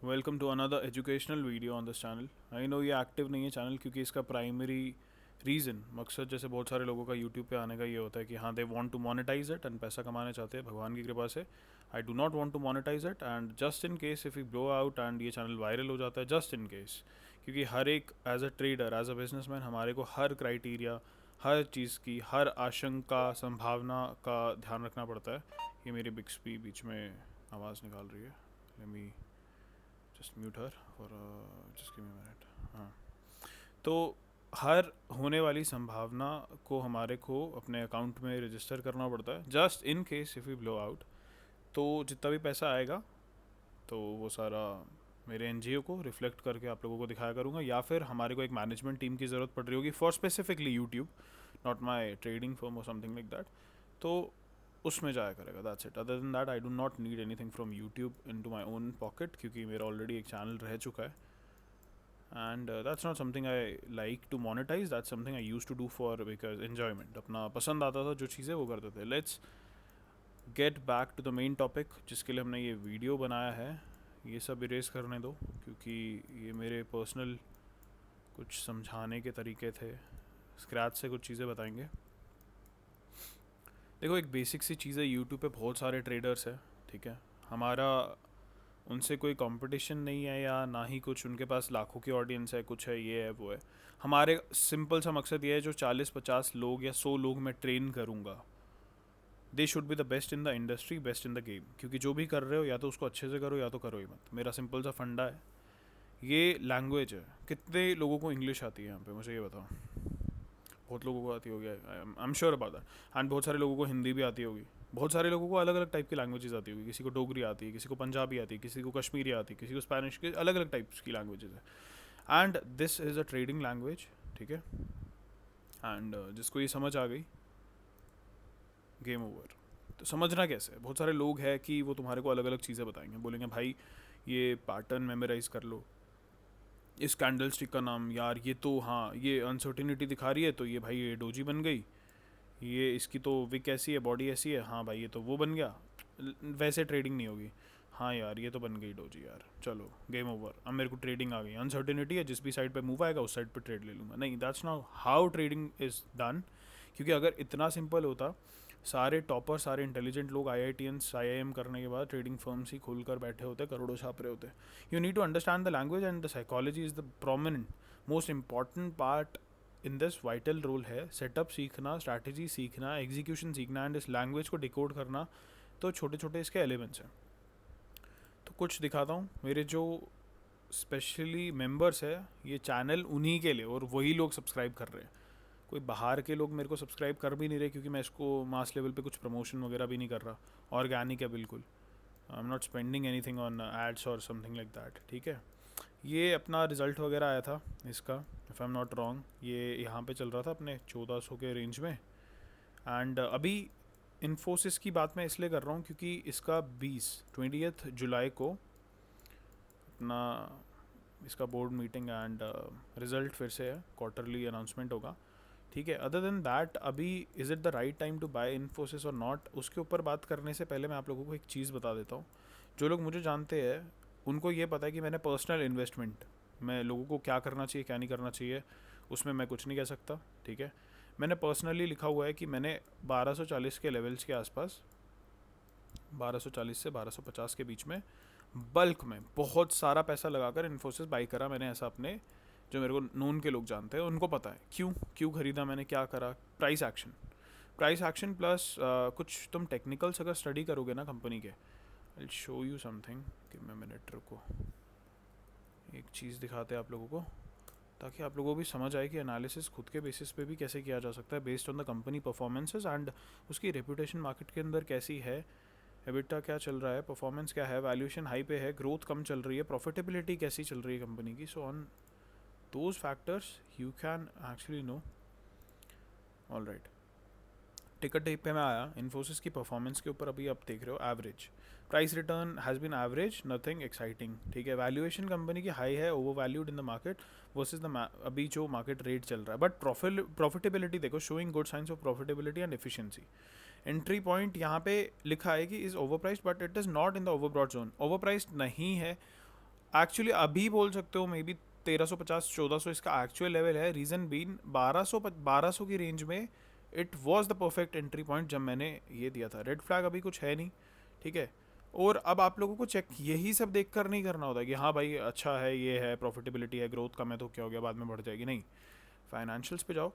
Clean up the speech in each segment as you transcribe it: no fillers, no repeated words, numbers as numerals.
Welcome to another educational video on this channel. I know ये active नहीं है channel क्योंकि इसका प्राइमरी रीज़न मकसद जैसे बहुत सारे लोगों का यूट्यूब पे आने का ये होता है कि हाँ they want to monetize it and पैसा कमाना चाहते हैं। भगवान की कृपा से I do not want to monetize it and just in case if you blow out and ये चैनल वायरल हो जाता है, जस्ट इन केस, क्योंकि हर एक as a trader as a businessman हमारे को हर क्राइटेरिया, हर चीज़ की, हर आशंका संभावना का ध्यान रखना पड़ता है। ये मेरी बिक्सपी बीच में आवाज़ निकाल रही है। Let me just mute her for just give me minute. हाँ, तो हर होने वाली संभावना को हमारे को अपने अकाउंट में रजिस्टर करना पड़ता है just in case if you blow out. तो जितना भी पैसा आएगा तो वो सारा मेरे एनजीओ को रिफ्लेक्ट करके आप लोगों को दिखाया करूँगा, या फिर हमारे को एक मैनेजमेंट टीम की ज़रूरत पड़ रही होगी for specifically YouTube, not my trading firm और समथिंग लाइक दैट। तो उसमें जाया करेगा, that's it. Other than that I do not need anything from YouTube into my own pocket, क्योंकि मेरा ऑलरेडी एक चैनल रह चुका है and that's not something I like to monetize, that's something I use to do for because enjoyment. अपना पसंद आता था जो चीज़ें वो करते थे। Let's get back to the main topic जिसके लिए हमने ये वीडियो बनाया है। ये सब इरेज करने दो क्योंकि ये मेरे पर्सनल कुछ समझाने के तरीके थे, स्क्रैच से कुछ चीज़ें बताएंगे। देखो, एक बेसिक सी चीज़ है, यूट्यूब पे बहुत सारे ट्रेडर्स हैं, ठीक है। हमारा उनसे कोई कंपटीशन नहीं है या ना ही कुछ, उनके पास लाखों की ऑडियंस है, कुछ है, ये है वो है। हमारे सिंपल सा मकसद ये है, जो 40-50 लोग या 100 लोग मैं ट्रेन करूँगा, they should be the best in the industry, best in the game. क्योंकि जो भी कर रहे हो या तो उसको अच्छे से करो या तो करो ही मत। मेरा सिंपल सा फंडा है। ये लैंग्वेज है। कितने लोगों को इंग्लिश आती है यहाँ पे, मुझे ये बताओ। बहुत लोगों को आती होगी, I am sure about that. And बहुत सारे लोगों को हिंदी भी आती होगी। बहुत सारे लोगों को अलग अलग टाइप की लैंग्वेजेस आती होगी। किसी को डोगरी आती है, किसी को पंजाबी आती है, किसी को कश्मीरी आती है, किसी को स्पेनिश, के अलग अलग टाइप्स की लैंग्वेजेस है। And this is a trading language, ठीक है। एंड जिसको ये समझ आ गई, गेम ओवर। तो समझना कैसे है, बहुत सारे लोग हैं कि वो तुम्हारे को अलग अलग चीज़ें बताएंगे, बोलेंगे भाई ये पैटर्न मेमोराइज कर लो, इस कैंडल स्टिक का नाम यार, ये तो हाँ ये अनसर्टिनिटी दिखा रही है, तो ये भाई ये डोजी बन गई, ये इसकी तो विक ऐसी है, बॉडी ऐसी है, हाँ भाई ये तो वो बन गया। वैसे ट्रेडिंग नहीं होगी। हाँ यार ये तो बन गई डोजी यार, चलो गेम ओवर, अब मेरे को ट्रेडिंग आ गई। अनसर्टिनिटी है, जिस भी साइड पे मूव आएगा उस साइड पे ट्रेड ले लूँगा। नहीं, that's not how trading is done. क्योंकि अगर इतना सिंपल होता, सारे टॉपर, सारे इंटेलिजेंट लोग IITians IIM करने के बाद ट्रेडिंग फर्म्स ही खोल कर बैठे होते, करोड़ों छाप रहे होते। You need to understand the language and the psychology is the prominent most important part in this. Vital role है सेटअप सीखना, स्ट्रैटेजी सीखना, एग्जीक्यूशन सीखना एंड इस लैंग्वेज को डिकोड करना। तो छोटे छोटे इसके एलिमेंट्स हैं। तो कुछ दिखाता हूँ। मेरे जो स्पेशली मेंबर्स है, ये चैनल उन्हीं के लिए, और वही लोग सब्सक्राइब कर रहे हैं। कोई बाहर के लोग मेरे को सब्सक्राइब कर भी नहीं रहे, क्योंकि मैं इसको मास लेवल पे कुछ प्रमोशन वगैरह भी नहीं कर रहा। ऑर्गेनिक है बिल्कुल। I am not spending anything on ads और समथिंग लाइक दैट, ठीक है। ये अपना रिज़ल्ट वगैरह आया था इसका, if I am not wrong, ये यहाँ पे चल रहा था अपने 1400 के रेंज में। एंड अभी इन्फोसिस की बात मैं इसलिए कर रहा हूँ क्योंकि इसका 20 जुलाई को अपना इसका बोर्ड मीटिंग एंड रिज़ल्ट फिर से है, क्वार्टरली अनाउंसमेंट होगा, ठीक है। अदर देन दैट, अभी is it the right time to buy Infosys और नॉट, उसके ऊपर बात करने से पहले मैं आप लोगों को एक चीज़ बता देता हूँ। जो लोग मुझे जानते हैं उनको ये पता है कि मैंने पर्सनल इन्वेस्टमेंट, मैं लोगों को क्या करना चाहिए क्या नहीं करना चाहिए उसमें मैं कुछ नहीं कह सकता, ठीक है। मैंने पर्सनली लिखा हुआ है कि मैंने 1240 के लेवल्स के आसपास, 1240 से 1250 के बीच में बल्क में बहुत सारा पैसा लगाकर इन्फोसिस बाई करा मैंने। ऐसा अपने जो मेरे को नोन के लोग जानते हैं उनको पता है क्यों क्यों खरीदा मैंने, क्या करा। प्राइस एक्शन प्लस कुछ तुम टेक्निकल्स अगर स्टडी करोगे ना कंपनी के, I show you something, give me minute, रुको। एक चीज़ दिखाते हैं आप लोगों को, ताकि आप लोगों को भी समझ आए कि एनालिसिस खुद के बेसिस पे भी कैसे किया जा सकता है, based on the company performances and उसकी रेपुटेशन मार्केट के अंदर कैसी है, एबिटा क्या चल रहा है, परफॉर्मेंस क्या है, वैल्यूएशन हाई पे है, ग्रोथ कम चल रही है, प्रॉफिटेबिलिटी कैसी चल रही है कंपनी की। So on those factors you can actually know. All right, ticket date पे मैं आया, इन्फोसिस की परफॉर्मेंस के ऊपर अभी आप देख रहे हो average, price return has been average, nothing exciting, ठीक है। वैल्यूएशन कंपनी की हाई है, overvalued in the market versus the अभी जो मार्केट रेट चल रहा है। बट प्रॉफिटेबिलिटी देखो, showing good signs of profitability and efficiency. Entry point यहाँ पे लिखा है कि is overpriced, but it is not in the over broad zone, overpriced नहीं है। एक्चुअली अभी बोल सकते हो मे बी 1350 1400 इसका एक्चुअल लेवल है। रीज़न बीन 1200 की रेंज में it was the perfect entry point जब मैंने ये दिया था। रेड फ्लैग अभी कुछ है नहीं, ठीक है। और अब आप लोगों को चेक यही सब देख कर नहीं करना होता कि हाँ भाई अच्छा है, ये है, प्रॉफिटेबिलिटी है, ग्रोथ कम है तो क्या हो गया, बाद में बढ़ जाएगी। नहीं, फाइनेंशियल्स पे जाओ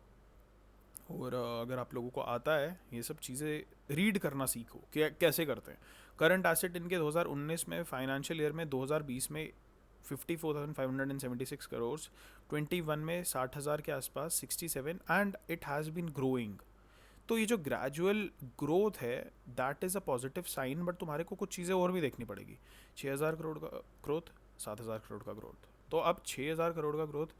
और अगर आप लोगों को आता है ये सब चीज़ें रीड करना सीखो कि कैसे करते हैं। करंट एसेट इनके 2019 में फाइनेंशियल ईयर में 2020 में 54,576 करोड़, 21 में 60,000 के आसपास 67, and it has been growing. तो ये जो ग्रेजुअल ग्रोथ है that is a positive sign, but तुम्हारे को कुछ चीज़ें और भी देखनी पड़ेगी। 6,000 करोड़ का ग्रोथ, 7,000 करोड़ का ग्रोथ, तो अब 6,000 करोड़ का ग्रोथ,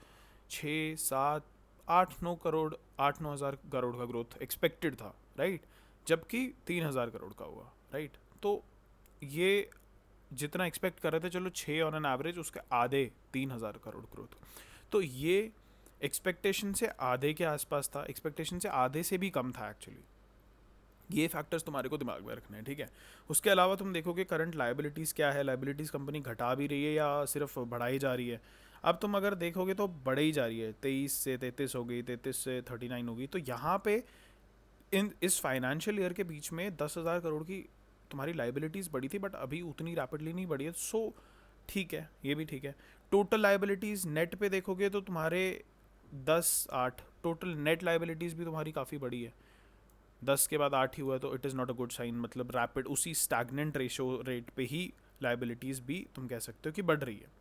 6 7 8 9 करोड़, 8 9 हज़ार करोड़ का ग्रोथ एक्सपेक्टेड था, राइट, जबकि 3,000 करोड़ का हुआ, राइट। तो ये जितना एक्सपेक्ट कर रहे थे, चलो 6 ऑन एन एवरेज, उसके आधे 3,000 करोड़ ग्रोथ, तो ये एक्सपेक्टेशन से आधे के आसपास था, एक्सपेक्टेशन से आधे से भी कम था एक्चुअली। ये फैक्टर्स तुम्हारे को दिमाग में रखने हैं, ठीक है। उसके अलावा तुम देखोगे करंट लाइबिलिटीज़ क्या है, लाइबिलिटीज़ कंपनी घटा भी रही है या सिर्फ बढ़ाई जा रही है। अब तुम अगर देखोगे तो बढ़ ही जा रही है, 23 से 33 हो गई, 33 से 39 हो गई। तो यहाँ पे इस फाइनेंशियल ईयर के बीच में 10,000 करोड़ की तुम्हारी लाइबिलिटीज़ बढ़ी थी, बट अभी उतनी रैपिडली नहीं बढ़ी है, सो ठीक है, ये भी ठीक है। टोटल लाइबिलिटीज़ नेट पे देखोगे तो तुम्हारे 10 8 टोटल नेट लाइबिलिटीज़ भी तुम्हारी काफ़ी बड़ी है। 10 के बाद 8 ही हुआ तो it is not a good sign, मतलब रैपिड उसी स्टैगनेंट रेशो रेट पे ही लाइबिलिटीज़ भी तुम कह सकते हो कि बढ़ रही है।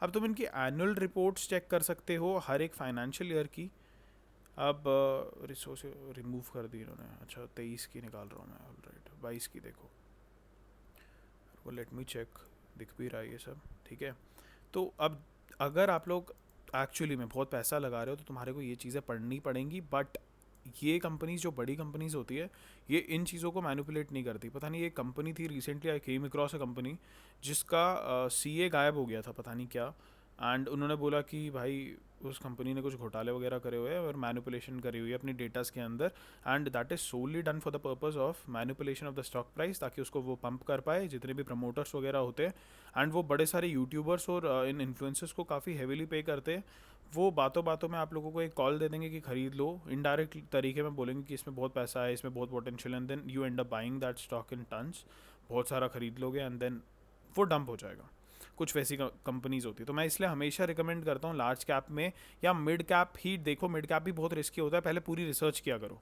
अब तुम इनकी एनुअल रिपोर्ट्स चेक कर सकते हो हर एक फाइनेंशियल ईयर की। अब रिसोर्स रिमूव कर दी इन्होंने, अच्छा 23 की निकाल रहा हूँ मैं, ऑलराइट 22 की देखो, वो लेट मी चेक, दिख भी रहा है ये सब, ठीक है। तो अब अगर आप लोग एक्चुअली में बहुत पैसा लगा रहे हो तो तुम्हारे को ये चीज़ें पढ़नी पड़ेंगी, बट ये कंपनीज जो बड़ी कंपनीज होती है ये इन चीज़ों को मैनिपुलेट नहीं करती। पता नहीं, ये कंपनी थी recently, I came across a company जिसका सीए गायब हो गया था, पता नहीं क्या, एंड उन्होंने बोला कि भाई उस कंपनी ने कुछ घोटाले वगैरह करे हुए हैं और मैनिपुलेशन करी हुई है अपनी डेटास के अंदर, and that is solely done for the purpose of manipulation of the stock price, ताकि उसको वो पंप कर पाए जितने भी प्रमोटर्स वगैरह होते हैं। एंड वो बड़े सारे यूट्यूबर्स और इन इन्फ्लुएंसर्स को काफ़ी हेविली पे करते हैं। वो बातों बातों में आप लोगों को एक कॉल दे देंगे कि खरीद लो, इनडायरेक्ट तरीके में बोलेंगे कि इसमें बहुत पैसा है, इसमें बहुत potential, and then you end up buying that stock in tons, बहुत सारा खरीद लोगे एंड देन वो डंप हो जाएगा। कुछ वैसी कंपनीज होती है, तो मैं इसलिए हमेशा रिकमेंड करता हूँ लार्ज कैप में या मिड कैप ही देखो। मिड कैप भी बहुत रिस्की होता है, पहले पूरी रिसर्च किया करो,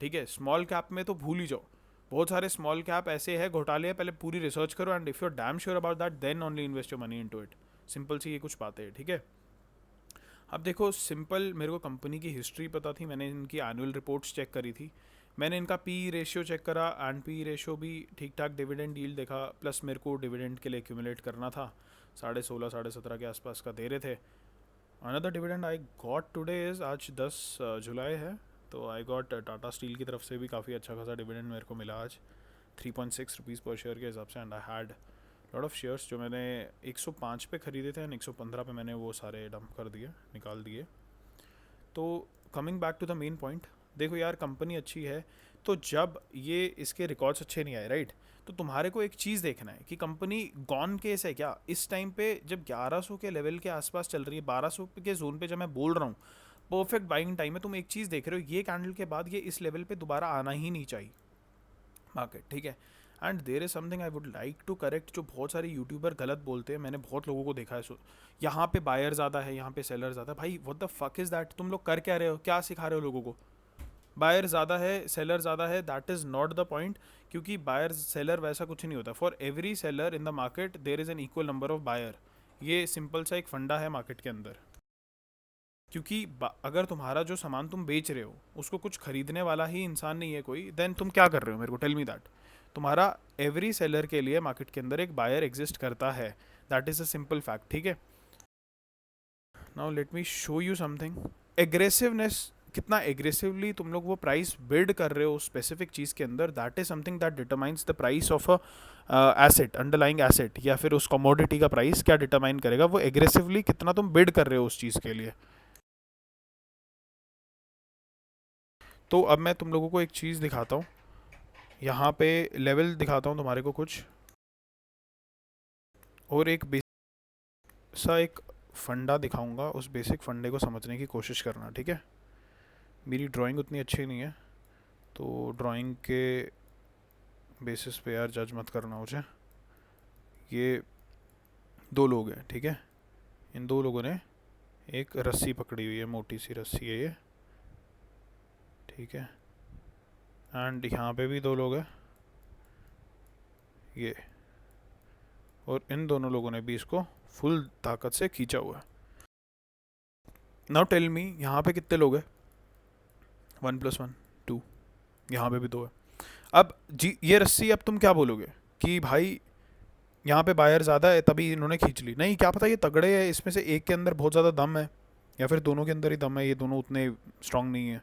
ठीक है। स्मॉल कैप में तो भूल ही जाओ, बहुत सारे स्मॉल कैप ऐसे है घोटाले है, पहले पूरी रिसर्च करो, and if you are damn sure about that then only invest your money into it. Simple सी ये कुछ बातें हैं, ठीक है। अब देखो सिंपल, मेरे को कंपनी की हिस्ट्री पता थी, मैंने इनकी एनुअल रिपोर्ट्स चेक करी थी, मैंने इनका पी रेशियो चेक करा, एंड पी रेशियो भी ठीक ठाक, डिविडेंड यील्ड देखा, प्लस मेरे को डिविडेंड के लिए एक्यूमुलेट करना था, 16.5 17.5 के आसपास का दे रहे थे। Another dividend I got today is, आज 10 जुलाई है, तो आई गॉट टाटा स्टील की तरफ से भी काफ़ी अच्छा खासा डिविडेंड मेरे को मिला आज 3.6 रुपीज़ पर शेयर के हिसाब से, and I had lot of shares जो मैंने 105 पे ख़रीदे थे एंड 115 पे मैंने वो सारे डंप कर दिए, निकाल दिए। तो coming back to the main point, देखो यार कंपनी अच्छी है, तो जब ये इसके रिकॉर्ड्स अच्छे नहीं आए, राइट, तो तुम्हारे को एक चीज़ देखना है कि कंपनी गॉन केस है क्या। इस टाइम पे जब 1100 के लेवल के आसपास चल रही है, 1200 के जोन पे जब मैं बोल रहा हूँ परफेक्ट बाइंग टाइम है, तुम एक चीज़ देख रहे हो, ये कैंडल के बाद ये इस लेवल पे दोबारा आना ही नहीं चाहिए मार्केट, ठीक है। And there is something I would like to correct, जो बहुत सारे यूट्यूबर गलत बोलते हैं, मैंने बहुत लोगों को देखा है, यहाँ पे बायर ज़्यादा है, यहाँ पे सेलर ज़्यादा है। भाई what the fuck is that, तुम लोग कर क्या रहे हो, क्या सिखा रहे हो लोगों को। बायर ज़्यादा है सेलर ज़्यादा है, that is not the point, क्योंकि बायर सेलर वैसा कुछ नहीं होता। For every seller in the market there is an equal number of buyer, ये सिंपल सा एक फंडा है मार्केट के अंदर। क्योंकि अगर तुम्हारा जो सामान तुम बेच रहे हो उसको कुछ खरीदने वाला ही इंसान नहीं है कोई, देन तुम क्या कर रहे हो, मेरे को टेल मी दैट। तुम्हारा एवरी सेलर के लिए मार्केट के अंदर एक बायर एग्जिस्ट करता है, that is a simple fact, ठीक है। Now let me show you something, aggressiveness, कितना एग्रेसिवली तुम लोग वो प्राइस बिल्ड कर रहे हो स्पेसिफिक चीज़ के अंदर, that is something that determines the price of a asset, underlying asset, या फिर उस कमोडिटी का प्राइस क्या डिटरमाइन करेगा, वो एग्रेसिवली कितना तुम बिड कर रहे हो उस चीज़ के लिए। तो अब मैं तुम लोगों को एक चीज़ दिखाता हूँ, यहाँ पे लेवल दिखाता हूँ तुम्हारे को कुछ, और एक सा एक फंडा दिखाऊंगा, उस बेसिक फंडे को समझने की कोशिश करना, ठीक है। मेरी ड्राइंग उतनी अच्छी नहीं है, तो ड्राइंग के बेसिस पे यार जज मत करना मुझे। ये दो लोग हैं, ठीक है। इन दो लोगों ने एक रस्सी पकड़ी हुई है, मोटी सी रस्सी है ये, ठीक है। एंड यहाँ पे भी दो लोग हैं, ये, और इन दोनों लोगों ने भी इसको फुल ताकत से खींचा हुआ है। नाउ टेल मी, यहाँ पे कितने लोग हैं? 1+1 2, यहाँ पे भी दो है। अब जी ये रस्सी, अब तुम क्या बोलोगे कि भाई यहाँ पे बायर ज़्यादा है तभी इन्होंने खींच ली? नहीं, क्या पता ये तगड़े है, इसमें से एक के अंदर बहुत ज़्यादा दम है, या फिर दोनों के अंदर ही दम है, ये दोनों उतने स्ट्रांग नहीं है,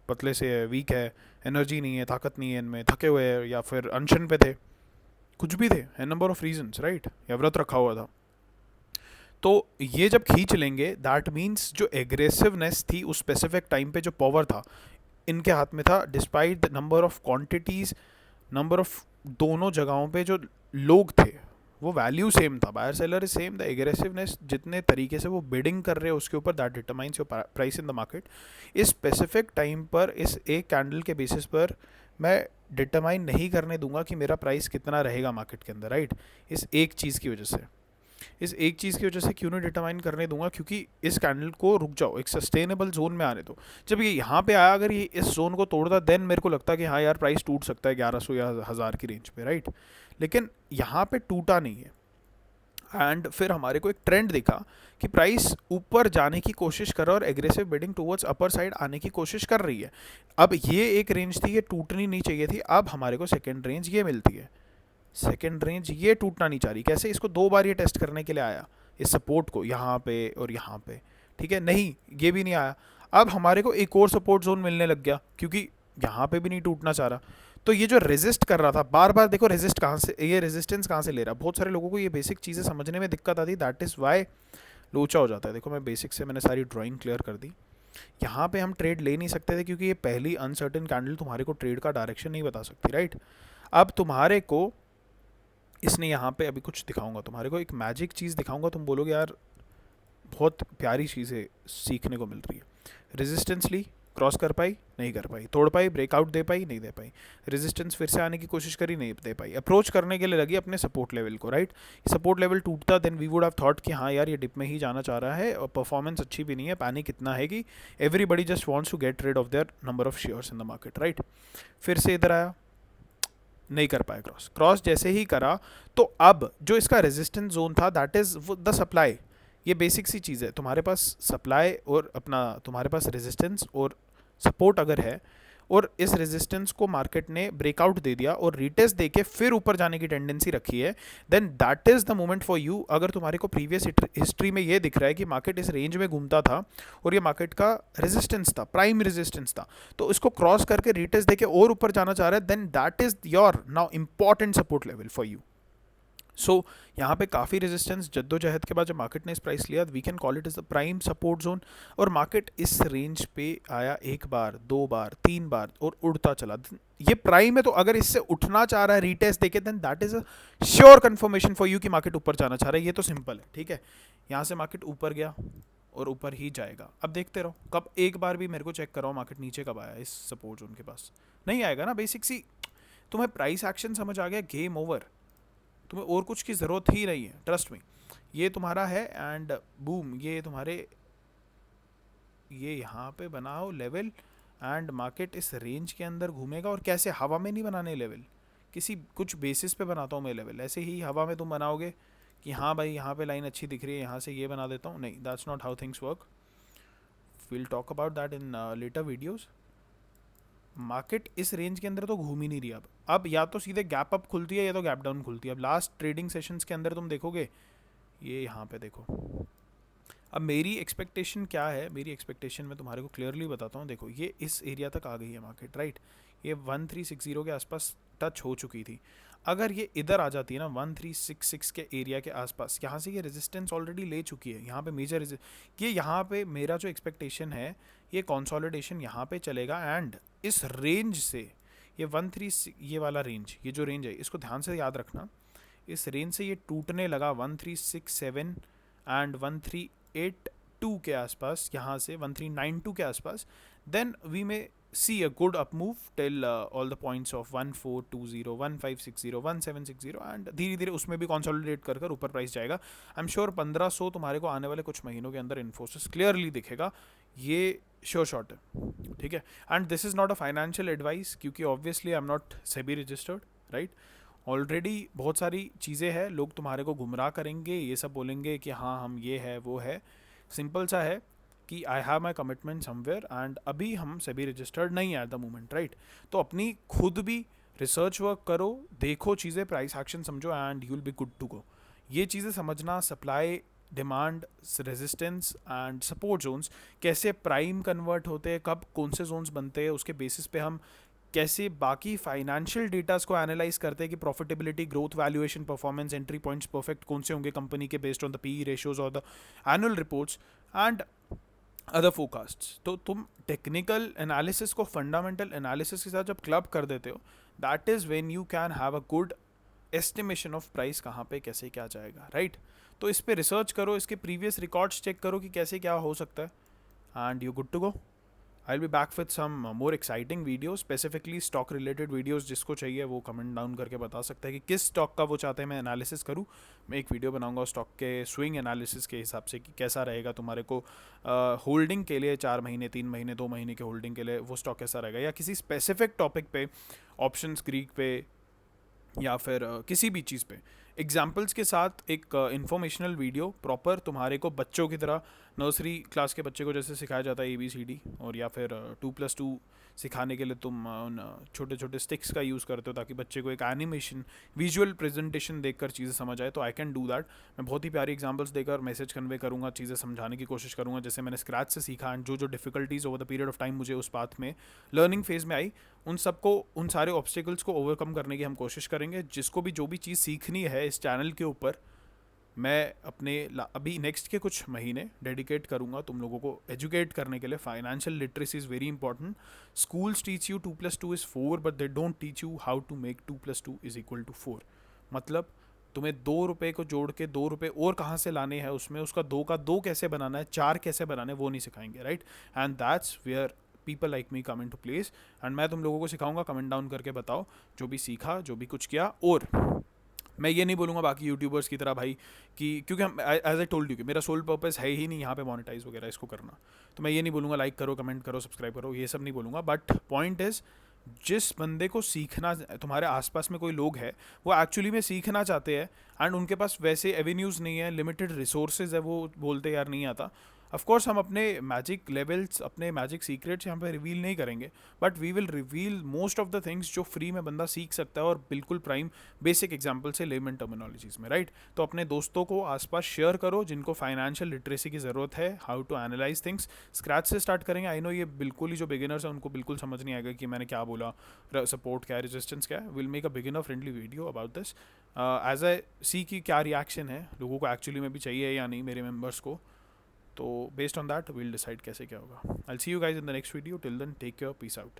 पतले से है, वीक है, एनर्जी नहीं है, ताकत नहीं है इनमें, थके हुए हैं, या फिर अनशन पे थे, कुछ भी थे, है नंबर ऑफ रीजंस, राइट, या व्रत रखा हुआ था। तो ये जब खींच लेंगे दैट मीन्स जो एग्रेसिवनेस थी उस स्पेसिफिक टाइम पे, जो पावर था इनके हाथ में था, despite the number of quantities, number of दोनों जगहों पे जो लोग थे वो वैल्यू सेम था, buyer seller is same, the aggressiveness जितने तरीके से वो बिडिंग कर रहे हैं उसके ऊपर, that determines your price in the market. इस स्पेसिफिक टाइम पर इस एक कैंडल के बेसिस पर मैं डिटरमाइन नहीं करने दूंगा कि मेरा प्राइस कितना रहेगा मार्केट के अंदर, राइट। इस एक चीज़ की वजह से, इस एक चीज़ की वजह से क्यों नहीं डिटरमाइन करने दूंगा? क्योंकि इस कैंडल को रुक जाओ, एक सस्टेनेबल जोन में आने दो। जब ये यहाँ पे आया, अगर ये इस जोन को तोड़ता देन मेरे को लगता कि हाँ यार प्राइस टूट सकता है 1100 या 1000 की रेंज पे, राइट। लेकिन यहाँ पे टूटा नहीं है, एंड फिर हमारे को एक ट्रेंड दिखा कि प्राइस ऊपर जाने की कोशिश कर रहा है और aggressive bidding towards upper side आने की कोशिश कर रही है। अब ये एक रेंज थी, ये टूटनी नहीं चाहिए थी, अब हमारे को सेकेंड रेंज ये मिलती है, सेकेंड रेंज ये टूटना नहीं चाह रही। कैसे? इसको दो बार ये टेस्ट करने के लिए आया, इस सपोर्ट को यहाँ पे और यहाँ पे, ठीक है, नहीं ये भी नहीं आया। अब हमारे को एक और सपोर्ट जोन मिलने लग गया, क्योंकि यहाँ पे भी नहीं टूटना चाह रहा। तो ये जो रेजिस्ट कर रहा था बार बार, देखो रेजिस्ट कहाँ से, ये रेजिस्टेंस कहाँ से ले रहा है। बहुत सारे लोगों को ये बेसिक चीज़ें समझने में दिक्कत आती है, दैट इज़ वाई लोचा हो जाता है। देखो मैं बेसिक से मैंने सारी ड्राइंग क्लियर कर दी। यहाँ पे हम ट्रेड ले नहीं सकते थे क्योंकि ये पहली अनसर्टेन कैंडल तुम्हारे को ट्रेड का डायरेक्शन नहीं बता सकती, राइट। अब तुम्हारे को इसने यहाँ पे अभी कुछ दिखाऊंगा, तुम्हारे को एक मैजिक चीज़ दिखाऊंगा, तुम बोलोगे यार बहुत प्यारी चीज़ें सीखने को मिल रही है। रेजिस्टेंस ली, क्रॉस कर पाई, नहीं कर पाई, तोड़ पाई, ब्रेकआउट दे पाई, नहीं दे पाई, रेजिस्टेंस फिर से आने की कोशिश करी, नहीं दे पाई, अप्रोच करने के लिए लगी अपने सपोर्ट लेवल को, राइट। सपोर्ट लेवल टूटता then we would have thought कि हाँ यार ये डिप में ही जाना चाह रहा है और परफॉर्मेंस अच्छी भी नहीं है, पैनिक इतना है कि everybody just wants to get rid of their number of shares in the market, right. फिर से इधर आया, नहीं कर पाया क्रॉस, क्रॉस जैसे ही करा तो अब जो इसका रेजिस्टेंस जोन था दैट इज द सप्लाई। ये बेसिक सी चीज़ है, तुम्हारे पास सप्लाई और अपना तुम्हारे पास रेजिस्टेंस और सपोर्ट अगर है, और इस रेजिस्टेंस को मार्केट ने ब्रेकआउट दे दिया और रीटेस्ट देके फिर ऊपर जाने की टेंडेंसी रखी है, then that is the moment for you. अगर तुम्हारे को प्रीवियस हिस्ट्री में ये दिख रहा है कि मार्केट इस रेंज में घूमता था और ये मार्केट का रेजिस्टेंस था, प्राइम रेजिस्टेंस था, तो इसको क्रॉस करके रीटेस्ट देके और ऊपर जाना चाह रहा है, then that is your now important support level for you. So यहाँ पे काफ़ी रेजिस्टेंस जद्दोजहद के बाद जब मार्केट ने इस प्राइस लिया, we can call it is the prime support zone. और मार्केट इस रेंज पे आया एक बार, दो बार, तीन बार और उड़ता चला, ये प्राइम है। तो अगर इससे उठना चाह रहा है रीटेस्ट देके, then that is a sure confirmation for you कि मार्केट ऊपर जाना चाह रहा है। ये तो सिंपल है, ठीक है। यहाँ से मार्केट ऊपर गया और ऊपर ही जाएगा, अब देखते रहो कब एक बार भी मेरे को चेक कराओ मार्केट नीचे कब आया इस सपोर्ट जोन के पास, नहीं आएगा ना। बेसिक सी तुम्हें प्राइस एक्शन समझ आ गया, गेम ओवर, तुम्हें और कुछ की ज़रूरत ही नहीं है, ट्रस्ट में। ये तुम्हारा है एंड बूम, ये तुम्हारे ये यहाँ पे बनाओ लेवल, एंड मार्केट इस रेंज के अंदर घूमेगा। और कैसे? हवा में नहीं बनाने लेवल, किसी कुछ बेसिस पे बनाता हूँ मैं लेवल। ऐसे ही हवा में तुम बनाओगे कि हाँ भाई यहाँ पे लाइन अच्छी दिख रही है, यहाँ से ये बना देता हूँ, नहीं, that's not how things work. Will talk about that in later videos. Market इस रेंज के अंदर तो घूम ही नहीं रही अब या तो सीधे गैप अप खुलती है या तो गैप डाउन खुलती है। अब लास्ट ट्रेडिंग सेशंस के अंदर तुम देखोगे, ये यहाँ पे देखो। अब मेरी एक्सपेक्टेशन क्या है, मेरी एक्सपेक्टेशन मैं तुम्हारे को क्लियरली बताता हूँ। देखो ये इस एरिया तक आ गई है मार्केट, राइट। ये 1360 के आसपास टच हो चुकी थी। अगर ये इधर आ जाती है ना 1366 के एरिया के आसपास, यहाँ से ये रेजिस्टेंस ऑलरेडी ले चुकी है, यहाँ पे मेजर ये यहाँ पे मेरा जो एक्सपेक्टेशन है ये कंसोलिडेशन यहाँ पे चलेगा, एंड इस रेंज से ये 13 ये वाला रेंज, ये जो रेंज है इसको ध्यान से याद रखना, इस रेंज से ये टूटने लगा 1367 एंड 1382 के आसपास, यहाँ से 1392 के आसपास, देन वी में see a good up move till all the points of 1420, 1560, 1760 and धीरे धीरे उसमें भी कंसोलिडेट कर कर ऊपर प्राइस जाएगा. आई एम श्योर 1500 तुम्हारे को आने वाले कुछ महीनों के अंदर इन्फोसिस क्लियरली दिखेगा, ये श्योर शॉट है. ठीक है. And this is not a financial advice, क्योंकि obviously I am not SEBI registered, right. Already बहुत सारी चीज़ें हैं, लोग तुम्हारे को गुमराह करेंगे, ये सब बोलेंगे कि हाँ हम ये है वो है. सिंपल सा है कि I have my commitment somewhere and अभी हम सेबी रजिस्टर्ड नहीं है एट द मोमेंट, राइट. तो अपनी खुद भी रिसर्च वर्क करो, देखो चीज़ें, प्राइस एक्शन समझो and you will be good to go. ये चीज़ें समझना, supply demand resistance and support zones कैसे प्राइम कन्वर्ट होते हैं, कब कौन से जोन्स बनते हैं, उसके बेसिस पे हम कैसे बाकी फाइनेंशियल डेटास को एनालाइज करते हैं कि profitability, growth, valuation, performance, entry points perfect कौन से होंगे कंपनी के based on the P ratios और the annual reports and other forecasts. तो तुम टेक्निकल एनालिसिस को फंडामेंटल एनालिसिस के साथ जब क्लब कर देते हो, that is when you can have a good estimation of price, कहाँ पे कैसे क्या जाएगा, राइट. तो इस पे रिसर्च करो, इसके प्रीवियस रिकॉर्ड्स चेक करो कि कैसे क्या हो सकता है and you good to go. I will be back with some more exciting video, specifically stock related videos. जिसको चाहिए वो कमेंट डाउन करके बता सकता है कि किस स्टॉक का वो चाहते हैं मैं एनालिसिस करूँ. मैं एक वीडियो बनाऊंगा स्टॉक के स्विंग एनालिसिस के हिसाब से कि कैसा रहेगा तुम्हारे को होल्डिंग के लिए, 4 महीने, 3 महीने, 2 महीने के होल्डिंग के लिए वो स्टॉक कैसा रहेगा, या किसी स्पेसिफिक टॉपिक पे, ऑप्शंस ग्रीक पे, या फिर किसी भी चीज़ पे एग्जाम्पल्स के साथ एक इन्फॉर्मेशनल वीडियो प्रॉपर तुम्हारे को बच्चों की तरह, नर्सरी क्लास के बच्चे को जैसे सिखाया जाता है ABCD, और या फिर 2+2 सिखाने के लिए तुम उन छोटे छोटे स्टिक्स का यूज़ करते हो ताकि बच्चे को एक एनिमेशन, विजुअल प्रेजेंटेशन देखकर चीज़ें समझ आए. तो आई कैन डू दैट. मैं बहुत ही प्यारी एग्जांपल्स देकर मैसेज कन्वे करूँगा, चीज़ें समझाने की कोशिश करूँगा जैसे मैंने स्क्रैच से सीखा, एंड जो जो difficulties over the period of time मुझे उस पाथ में लर्निंग फेज में आई, उन सबको, उन सारे ऑब्स्टिकल्स को ओवरकम करने की हम कोशिश करेंगे. जिसको भी जो भी चीज़ सीखनी है इस चैनल के ऊपर, मैं अपने अभी नेक्स्ट के कुछ महीने डेडिकेट करूँगा तुम लोगों को एजुकेट करने के लिए. Financial literacy is very important. Schools teach you 2+2 is 4, but they don't teach you how to make 2+2 is equal to 4. मतलब तुम्हें 2 रुपये को जोड़ के 2 रुपये और कहाँ से लाने हैं, उसमें उसका 2 का 2 कैसे बनाना है, 4 कैसे बनाना है, वो नहीं सिखाएंगे, right. And that's where people like me come into place. And मैं तुम लोगों को सिखाऊंगा, कमेंट डाउन करके बताओ जो भी सीखा, जो भी कुछ किया. और मैं ये नहीं बोलूँगा बाकी यूट्यूबर्स की तरह भाई कि, क्योंकि हम एज आई टोल्ड यू कि मेरा सोल पर्पस है ही नहीं यहाँ पे मोनेटाइज वगैरह इसको करना. तो मैं ये नहीं बोलूँगा लाइक करो, कमेंट करो, सब्सक्राइब करो, ये सब नहीं बोलूँगा. बट पॉइंट इज़, जिस बंदे को सीखना, तुम्हारे आसपास में कोई लोग है वो एक्चुअली में सीखना चाहते हैं एंड उनके पास वैसे एवेन्यूज़ नहीं है, लिमिटेड रिसोर्सेज है, वो बोलते यार नहीं आता. ऑफ कोर्स हम अपने मैजिक लेवल्स, अपने मैजिक सीक्रेट्स यहाँ पे रिवील नहीं करेंगे, but we will reveal most of the things जो फ्री में बंदा सीख सकता है, और बिल्कुल प्राइम बेसिक एग्जांपल से लेमन टर्मिनोलॉजीज में, राइट. तो अपने दोस्तों को आसपास शेयर करो जिनको फाइनेंशियल लिटरेसी की ज़रूरत है, how to analyze things. Scratch से स्टार्ट करेंगे. आई नो ये बिल्कुल ही जो बिगिनर्स हैं उनको बिल्कुल समझ नहीं आएगा कि मैंने क्या बोला, सपोर्ट क्या है, रेजिस्टेंस क्या है. Will make a beginner friendly video about this as I see कि क्या रिएक्शन है, लोगों को एक्चुअली में भी चाहिए या नहीं, मेरे मेम्बर्स को. तो based on that we'll decide कैसे क्या होगा. I will see you guys in the next video. Till then take care, peace out.